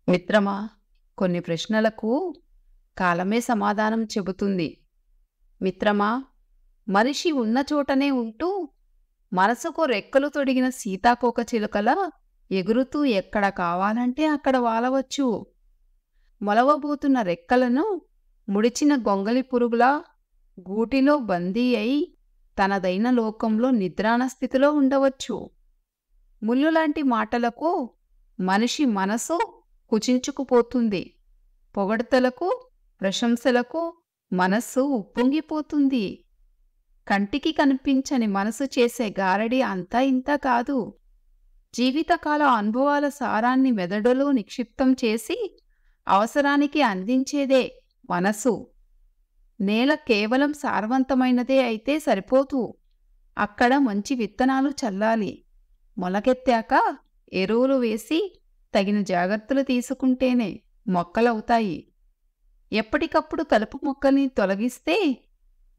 మిత్రమా, కొన్ని ప్రశ్నలకు కాలమే సమాధానం చెబుతుంది. మిత్రమా, మనిషి ఉన్న చోటనే ఉంటూ మనసుకు రెక్కలు తొడిగిన సీతాకోకచిలుకలా ఎగురుతూ ఎక్కడ కావాలంటే అక్కడ వాలవచ్చు. మొలవబోతున్న రెక్కలను ముడిచిన గొంగళి పురుగులా గూటిలో బందీ అయి తనదైన లోకంలో నిద్రాణ స్థితిలో ఉండవచ్చు. ముల్లులాంటి మాటలకు మనిషి మనసు కుచించుకుపోతుంది. పొగడ్తలకు, ప్రశంసలకు మనస్సు ఉప్పొంగిపోతుంది. కంటికి కనిపించని మనసు చేసే గారడి అంతా ఇంతా కాదు. జీవితకాల అనుభవాల సారాన్ని మెదడులో నిక్షిప్తం చేసి అవసరానికి అందించేదే మనసు. నేల కేవలం సారవంతమైనదే అయితే సరిపోదు. అక్కడ మంచి విత్తనాలు చల్లాలి. మొలకెత్తాక ఎరువులు వేసి తగిన జాగ్రత్తలు తీసుకుంటేనే మొక్కలవుతాయి. ఎప్పటికప్పుడు కలుపు మొక్కల్ని తొలగిస్తే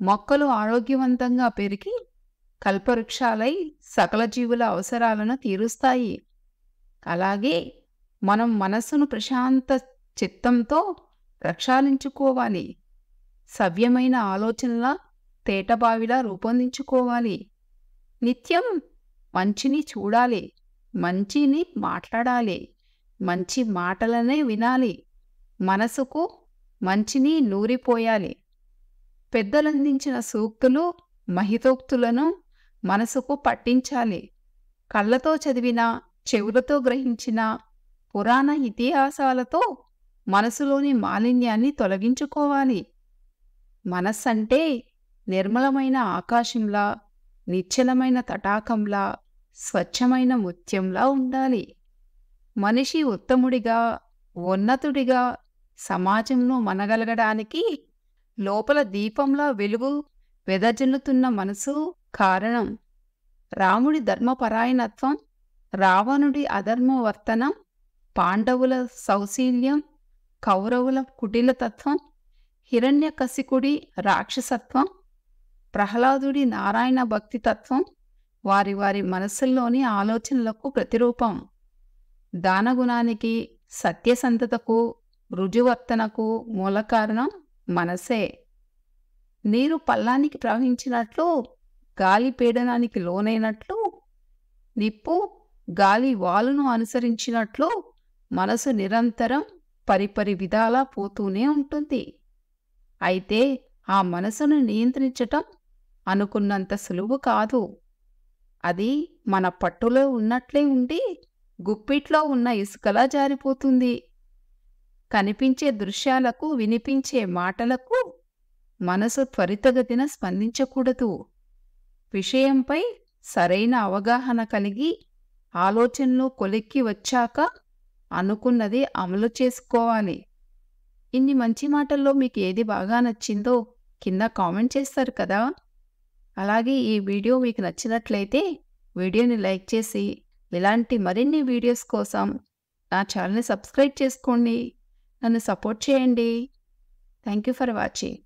మొక్కలు ఆరోగ్యవంతంగా పెరిగి కల్పవృక్షాలై సకల జీవుల అవసరాలను తీరుస్తాయి. అలాగే మనం మనస్సును ప్రశాంత చిత్తంతో ప్రక్షాళించుకోవాలి. సవ్యమైన ఆలోచనల తేటబావిలా రూపొందించుకోవాలి. నిత్యం మంచిని చూడాలి, మంచిని మాట్లాడాలి, మంచి మాటలనే వినాలి. మనసుకు మంచిని నూరిపోయాలి. పెద్దలందించిన సూక్తులు, మహితోక్తులను మనసుకు పట్టించాలి. కళ్ళతో చదివిన, చెవులతో గ్రహించిన పురాణ ఇతిహాసాలతో మనసులోని మాలిన్యాన్ని తొలగించుకోవాలి. మనస్సంటే నిర్మలమైన ఆకాశంలా, నిశ్చలమైన తటాకంలా, స్వచ్ఛమైన ముత్యంలా ఉండాలి. మనిషి ఉత్తముడిగా, ఉన్నతుడిగా సమాజంలో మనగలగడానికి లోపల దీపంలా వెలుగు వెదజల్లుతున్న మనసు కారణం. రాముడి ధర్మపరాయణత్వం, రావణుడి అధర్మవర్తనం, పాండవుల సౌశీల్యం, కౌరవుల కుటిలతత్వం, హిరణ్యకశికుడి రాక్షసత్వం, ప్రహ్లాదుడి నారాయణ భక్తితత్వం వారి వారి మనస్సుల్లోని ఆలోచనలకు ప్రతిరూపం. దానగుణానికి, సత్యసంధతకు, రుజువర్తనకు మూల కారణం మనసే. నీరు పల్లానికి ప్రవహించినట్లు, గాలి పీడనానికి లోనైనట్లు, నిప్పు గాలి వాలును అనుసరించినట్లు మనసు నిరంతరం పరిపరి విధాలా పోతూనే ఉంటుంది. అయితే ఆ మనసును నియంత్రించటం అనుకున్నంత సులువు కాదు. అది మన పట్టులో ఉన్నట్లే ఉండి గుప్పిట్లో ఉన్న ఇసుకలా జారిపోతుంది. కనిపించే దృశ్యాలకు, వినిపించే మాటలకు మనసు త్వరితగతిన స్పందించకూడదు. విషయంపై సరైన అవగాహన కలిగి ఆలోచనలు కొలిక్కి వచ్చాక అనుకున్నది అమలు చేసుకోవాలి. ఇన్ని మంచి మాటల్లో మీకు ఏది బాగా నచ్చిందో కింద కామెంట్ చేస్తారు కదా. అలాగే ఈ వీడియో మీకు నచ్చినట్లయితే వీడియోని లైక్ చేసి ఇలాంటి మరిన్ని వీడియోస్ కోసం నా ఛానల్ని సబ్స్క్రైబ్ చేసుకోండి. నన్ను సపోర్ట్ చేయండి. Thank you for watching.